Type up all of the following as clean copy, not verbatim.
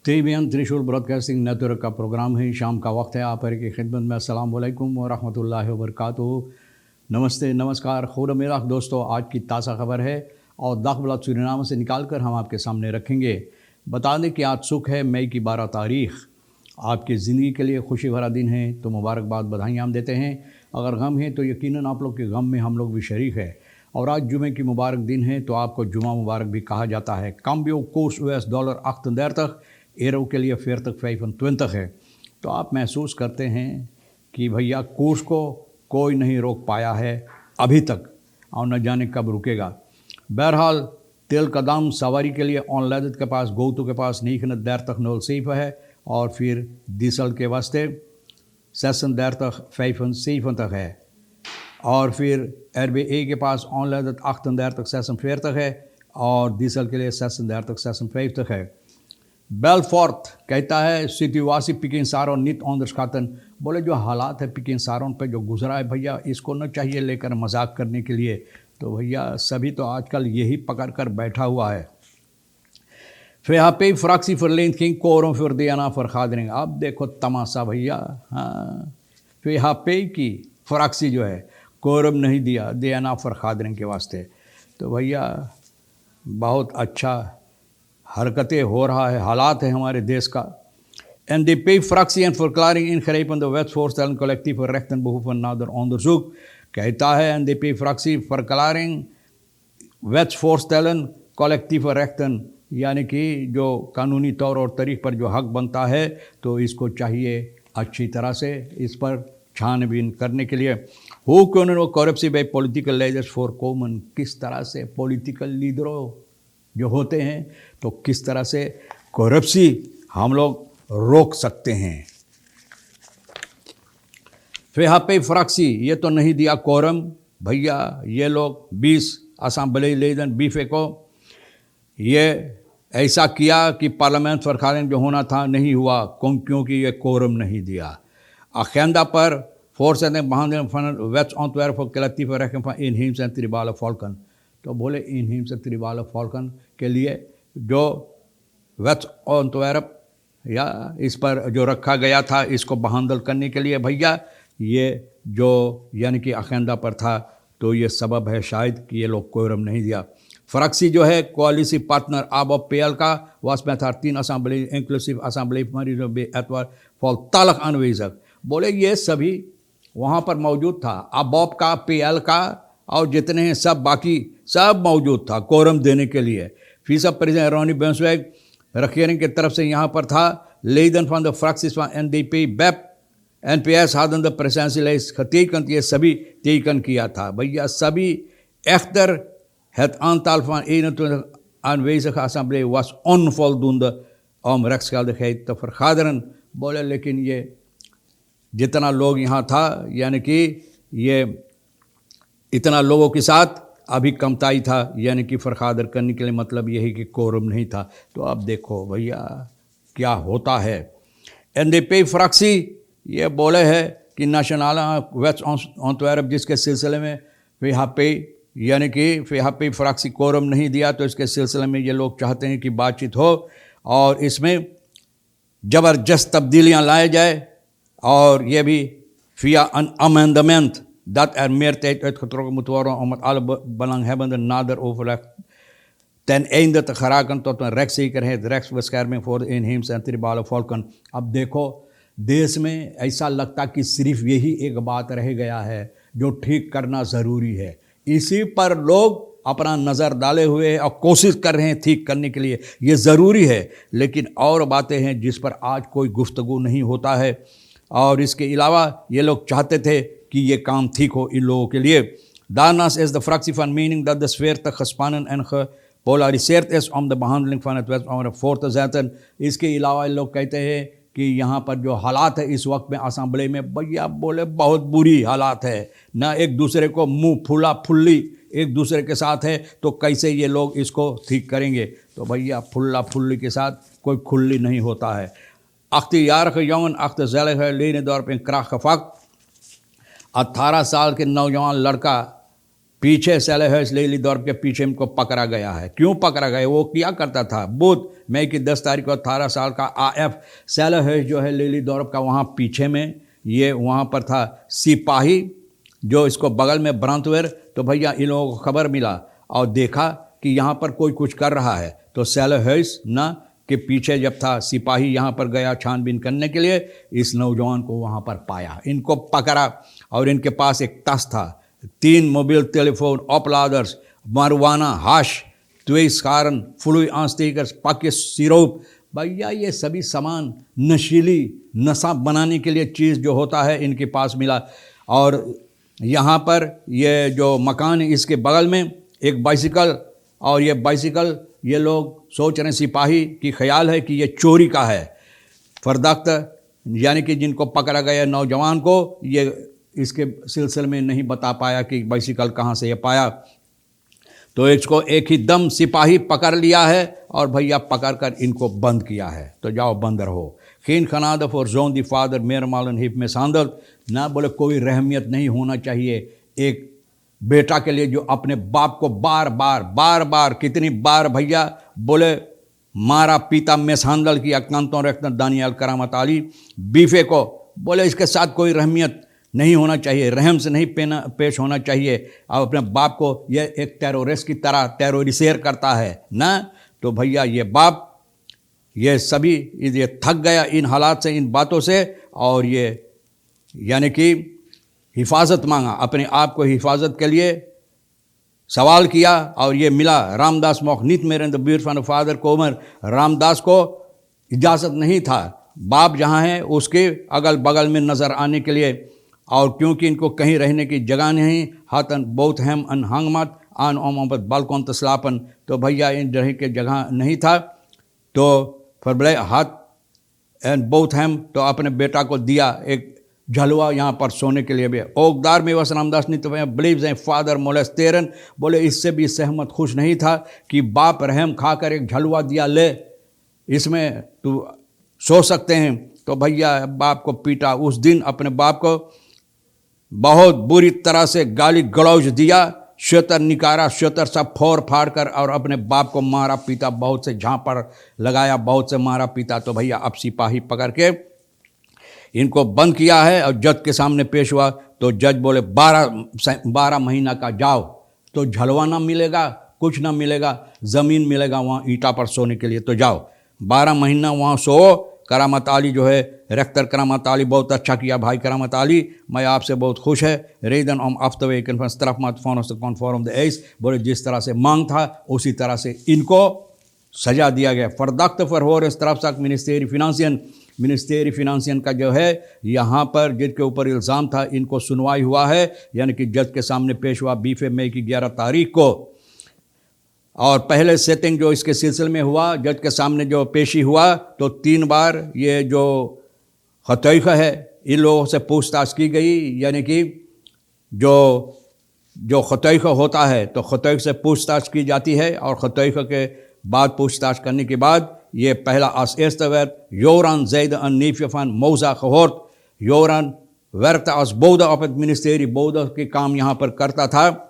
TVN त्रिशूल broadcasting network का programme है। शाम का वक्त है, आप की खिदमत में अस्सलाम वालेकुम व रहमतुल्लाहि व बरकातुहू। नमस्ते, नमस्कार, खुद मेरा दोस्तों, आज की ताज़ा खबर है और दाखबला सूरीनाम से निकाल कर हम आपके सामने रखेंगे। बता दें कि आज सुख है, मई की 12 तारीख़। आपकी ज़िंदगी के लिए खुशी भरा दिन है तो मुबारकबाद, बधाइयाँ हम देते हैं। अगर गम है तो यकीनन आप लोग के गम में हम लोग भी शरीक है। और आज जुमे की मुबारक दिन है तो आपको जुमा मुबारक भी कहा जाता है। कम्बियो कोर्स US डॉलर 38 एरो के लिए 40 25 है। तो आप महसूस करते हैं कि भैया कोर्स को कोई नहीं रोक पाया है अभी तक और न जाने कब रुकेगा। बहरहाल तेल का दाम सवारी के लिए ऑन लदत के पास गोतु के पास नीक न देर तक नोल सीफ है और फिर डीजल के वास्ते 36 25 है और फिर RBA के पास ऑन लदत 38 46 है और डीजल के लिए 36 56 है। बेलफोर्थ कहता है सिटीवासी पिकिन सारों नित ऑनदर्शकातन, बोले जो हालात है पिकिन सारों पे जो गुजरा है भैया, इसको न चाहिए लेकर मजाक करने के लिए। तो भैया सभी तो आजकल यही पकड़ कर बैठा हुआ है। फ़िहापे फ्राक्सी फरलेंथ किंग कोरों फिर दियाना फर खादरिंग। अब देखो तमाशा भैया, हाँ, फ़िहापे की फ्राक्सी जो है कोरम नहीं दिया दियाना फर खादरिंग के वास्ते। तो भैया बहुत अच्छा हरकतें हो रहा है, हालात है हमारे देश का। En de P-fractie en verklaring ingrijpende wetsvoorstellen collectieve rechten behoeven nader onderzoek, कहता है NDP-fractie verklaring wetsvoorstellen collectieve rechten, यानी कि जो कानूनी तौर और तरीक़ पर जो हक बनता है तो इसको चाहिए अच्छी तरह से इस पर छानबीन करने के लिए। Hoe kunnen we corruptie bij political leiders voorkomen? किस तरह से पॉलिटिकल लीडरों जो होते हैं तो किस तरह से करप्सी हम लोग रोक सकते हैं। फ़िहापे फ्राक्सी ये तो नहीं दिया कोरम भैया, ये लोग 20 असेंबली लेदन बीफे को ये ऐसा किया कि पार्लियामेंट फरखालन जो होना था नहीं हुआ क्योंकि ये कोरम नहीं दिया। अखेंदा पर फोर्स ने behandeling van het wetsontwerp voor collectieve rechten van inheemse en tribale volken। तो बोले इनहेम्स ट्रिबाल फॉल्कन के लिए जो wetsontwerp या इस पर जो रखा गया था इसको बहाल करने के लिए भैया ये जो यानी कि अखेंदा पर था तो ये सबब है शायद कि ये लोग कोरम नहीं दिया। फ्रैक्सी जो है कोalitie पार्टनर अब ऑफ PL का was met haar 10 assemblee inclusief assemblee Marino B एतवार voltallig aanwezig। बोले ये सभी वहाँ पर मौजूद था, अबॉप का PL का और जितने हैं सब बाकी सब मौजूद था कोरम देने के लिए। फीसद प्रेसिडेंट रोनी बेंसवेग रखियरिंग की तरफ से यहाँ पर था। लेदन van de fracties van NDP BEP NPS hadden de presentielijst getekend, ये सभी teken किया था भैया सभी। echter het aantal van 21 aanwezige assemblee was onvoldoende om rechtsgeldigheid te vergaderen। बोले लेकिन ये जितना लोग यहाँ था यानी कि ये इतना लोगों के साथ अभी कमताई था यानी कि फरखादर करने के लिए मतलब यही कि कोरम नहीं था। तो अब देखो भैया क्या होता है। NDP फ्रैक्सी ये बोले है कि नेशनल wetsontwerp जिसके सिलसिले में फ़िहापे यानी कि फ़िहापे फ्रैक्सी कोरम नहीं दिया तो इसके सिलसिले में ये लोग चाहते हैं कि बातचीत हो और इसमें ज़बरदस्त तब्दीलियाँ लाए जाए और ये भी via een amendement dat meer tijd uitgetrokken moet worden om met alle belanghebbenden nader overleg ten einde te geraken tot een rechtszekerheid, rechtsbescherming voor de inheemse en tribale volken। अब देखो देश में ऐसा लगता कि सिर्फ यही एक बात रह गया है जो ठीक करना ज़रूरी है, इसी पर लोग अपना नज़र डाले हुए और कोशिश कर रहे हैं ठीक करने के लिए। ये ज़रूरी है लेकिन और बातें हैं जिस पर आज कोई गुफ्तगू नहीं होता है और इसके अलावा ये लोग चाहते थे कि ये काम ठीक हो इन लोगों के लिए। Daarnaast is de fractie van mening dat de sfeer te gespannen en gepolariseerd is om de behandeling van het wetsontwerp voor te zetten। इसके अलावा लोग कहते हैं कि यहाँ पर जो हालात है इस वक्त में असेंबली में भैया बोले बहुत बुरी हालात है, ना एक दूसरे को मुंह फुला फुल्ली एक दूसरे के साथ है तो कैसे ये लोग इसको ठीक करेंगे। तो भैया फुल्ला फुल्ली के साथ कोई खुल्ली नहीं होता है। 18-jarige jongen achterzellige Lenendorp in kracht gevakt। 18 साल के नौजवान लड़का पीछे सेलहर्स लेलीदोर्फ के पीछे इनको पकड़ा गया है। क्यों पकड़ा गया? वो क्या करता था? बुध मई की 10 तारीख को 18 साल का AF सेलहर्स जो है लेलीदोर्फ का वहाँ पीछे में, ये वहाँ पर था सिपाही जो इसको बगल में ब्रांतवेर। तो भैया इन लोगों को खबर मिला और देखा कि यहाँ पर कोई कुछ कर रहा है, तो सेलहर्स ना के पीछे जब था सिपाही यहाँ पर गया छानबीन करने के लिए, इस नौजवान को वहाँ पर पाया, इनको पकड़ा और इनके पास एक तख्त था, 3 मोबाइल टेलीफोन, ऑपलादर्स, मारवाना, हाश, त्वेस्कारन, फ्लुई आंस्टिकर्स, पाकिस सिरोप। भैया ये सभी सामान नशीली नशा बनाने के लिए चीज़ जो होता है इनके पास मिला। और यहाँ पर ये जो मकान है इसके बगल में एक बाइसिकल, और ये बाइसिकल ये लोग सोच रहे हैं, सिपाही की ख्याल है कि ये चोरी का है। फरदख्त यानी कि जिनको पकड़ा गया नौजवान को, ये इसके सिलसिले में नहीं बता पाया कि बाइसिकल कहाँ से ये पाया। तो इसको एक ही दम सिपाही पकड़ लिया है और भैया पकड़ कर इनको बंद किया है। तो जाओ बंद रहो। खीन खनाद फॉर जोन दी फादर मेर मालन हिप में सांदल ना, बोले कोई रहमियत नहीं होना चाहिए एक बेटा के लिए जो अपने बाप को बार बार कितनी बार भैया बोले मारा पीता मेसांदल की अकांतों रखना दानियाल करामत आली बीफे को, बोले इसके साथ कोई रहमियत नहीं होना चाहिए, रहम से नहीं पेश होना चाहिए। अब अपने बाप को ये एक टेररिस्ट की तरह टेररिसेर करता है ना। तो भैया ये बाप ये सभी ये थक गया इन हालात से, इन बातों से, और ये यानी कि हिफाजत मांगा, अपने आप को हिफाजत के लिए सवाल किया और ये मिला। रामदास मोखनीत मेरे द ब्यूर फादर कोमर, रामदास को इजाज़त नहीं था बाप जहाँ है उसके अगल बगल में नज़र आने के लिए, और क्योंकि इनको कहीं रहने की जगह नहीं, हाथन बहुत हम अन हंगमत आन ओमत बालकौन तस्लापन, तो भैया इन रहने की जगह नहीं था। तो फरबले हाथ एंड बहुत हम, तो अपने बेटा को दिया एक झलवा यहाँ पर सोने के लिए भी। ओकदार में वस रामदास ने तो बिलीव्स हैं फादर मोलेस्टेरन, बोले इससे भी सहमत खुश नहीं था कि बाप रहम खाकर एक झलवा दिया, ले इसमें तू सो सकते हैं। तो भैया बाप को पीटा, उस दिन अपने बाप को बहुत बुरी तरह से गाली गलौज दिया, श्वेतर निकारा, श्वेतर सब फोड़ फाड़ कर, और अपने बाप को मारा पीटा, बहुत से झांपड़ लगाया, बहुत से मारा पीटा। तो भैया अब सिपाही पकड़ के इनको बंद किया है और जज के सामने पेश हुआ। तो जज बोले 12 महीना का जाओ, तो झलवा ना मिलेगा, कुछ ना मिलेगा, ज़मीन मिलेगा वहाँ ईटा पर सोने के लिए, तो जाओ 12 महीना वहाँ सो। करामत आली जो है रेक्टर करामत आली, बहुत अच्छा किया भाई करामत आली, मैं आपसे बहुत खुश है। रेदन ओम आफ्तवे कन्फर्स तरफ मत फॉर्म द एस, बोले जिस तरह से मांग था उसी तरह से इनको सजा दिया गया। फरदख्त फरहोर इस तरफ तक मिनिस्टेरी फिनांसियन का जो है यहाँ पर जिनके ऊपर इल्ज़ाम था इनको सुनवाई हुआ है, यानी कि जज के सामने पेश हुआ 20 मई की 11 तारीख को। और पहले सेटिंग जो इसके सिलसिले में हुआ, जज के सामने जो पेशी हुआ, तो 3 बार ये जो खतैख है इन लोगों से पूछताछ की गई, यानी कि जो खतैख होता है तो खतैख से पूछताछ की जाती है, और खतैख के बाद पूछताछ करने के बाद ये पहला एस्तवेर योरान जैद अन नीफियफान मौजा खहोर्त, योरान वर्त अस बौद्ध अपत मिनिस्टेरी, बौद्ध के काम यहाँ पर करता था,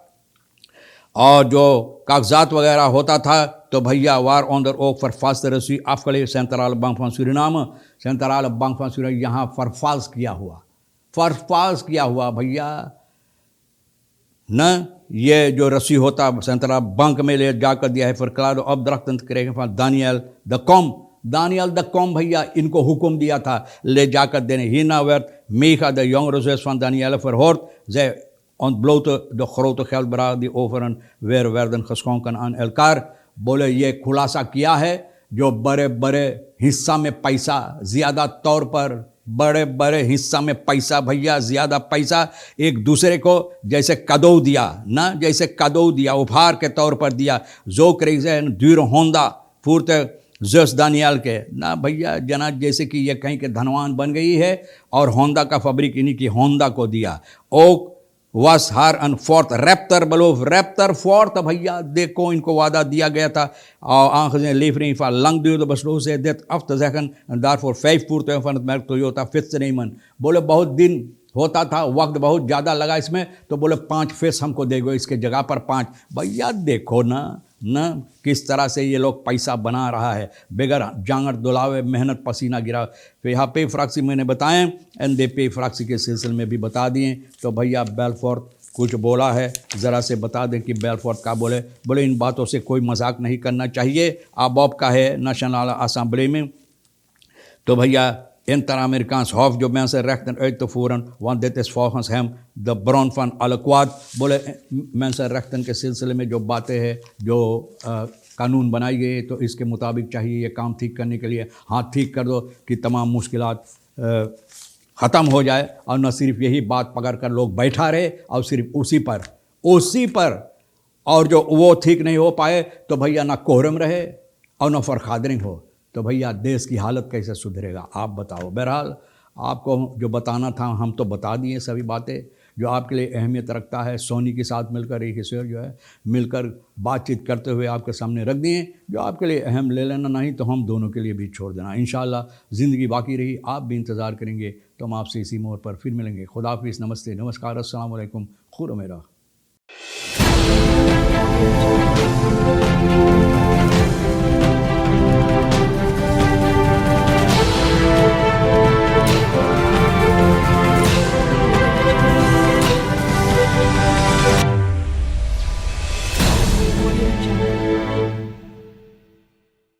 और जो कागजात वगैरह होता था तो भैया वार ऑन द ओक फरफास रसी अफकले सेंट्रल बैंक फॉन सूरीनाम, सेंट्रल बैंक फॉन सूरीनाम यहाँ फरफास किया हुआ भैया न। ये जो रस्सी होता सेंट्रल बैंक में ले जाकर दिया है। फरकलाद अब दरख्त करेगा दानियल द कॉम भैया इनको हुक्म दिया था ले जाकर देने। ही ना वर्त मीखा द यंग रोजेस फॉन दानियल फॉर होर्ट जे ऑन ब्लोट द खरोत ख्याल बरा दी ओफरन वेर वर्दन खसकोंकन अन एलकार, बोले ये खुलासा किया है जो बड़े बड़े हिस्सा में पैसा ज़्यादा तौर पर, बड़े हिस्सा में पैसा भैया ज़्यादा पैसा एक दूसरे को जैसे कदौ दिया ना, जैसे कदौ दिया उपहार के तौर पर दिया। जो क्रेज़ दूर होंदा फूरते जस दानियाल के ना भैया जना, जैसे कि ये कहीं के धनवान बन गई है और होंडा का फैब्रिक इन्हीं की होंडा को दिया। ओक वस हार अन फोर्थ रैप्टर बलोफ रैप्टर फोर्थ भैया देखो इनको वादा दिया गया था। और आंख से लीफरिंग फा लंग दियो बसलो से देत अफ्त जखन दार फॉर 5 पूर्त फन टोयोटा फिफ्थ नहीं मन, बोले बहुत दिन होता था, वक्त बहुत ज़्यादा लगा इसमें, तो बोले 5 फेस हमको दे गो इसके जगह पर 5। भैया देखो ना किस तरह से ये लोग पैसा बना रहा है, बगैर जांगर दुलावे, मेहनत पसीना गिरा। तो यहाँ पे फ्रॉक्सी मैंने बताएं, एनडीपी फ्रॉक्सी के सिलसिले में भी बता दिए। तो भैया बेलफोर्ड कुछ बोला है, ज़रा से बता दें कि बेलफोर्ड का बोले इन बातों से कोई मजाक नहीं करना चाहिए। आबॉब का है नेशनल असेंबली में। तो भैया Interamerikansk Hof जो mensen rechten uit te voeren, want dit is volgens hem de bron van alle kwaad। बोले mensenrechten के सिलसिले में जो बातें हैं, जो कानून बनाई गई, तो इसके मुताबिक चाहिए ये काम ठीक करने के लिए। हाँ, ठीक कर दो कि तमाम मुश्किलात ख़त्म हो जाए, और न सिर्फ यही बात पकड़ कर लोग बैठा रहे और सिर्फ उसी पर और जो वो ठीक नहीं हो पाए तो भैया ना कोहरम रहे और ना फरखादरिंग हो, तो भैया देश की हालत कैसे सुधरेगा, आप बताओ। बहरहाल आपको जो बताना था हम तो बता दिए सभी बातें जो आपके लिए अहमियत रखता है। सोनी के साथ मिलकर एक शेयर जो है मिलकर बातचीत करते हुए आपके सामने रख दिए। जो आपके लिए अहम ले लेना, नहीं तो हम दोनों के लिए भी छोड़ देना। इंशाल्लाह ज़िंदगी बाकी रही, आप भी इंतज़ार करेंगे, तो हम आपसे इसी मोड़ पर फिर मिलेंगे। खुदा हाफिज़, नमस्ते, नमस्कार, अस्सलाम वालेकुम, खुदा मेरा।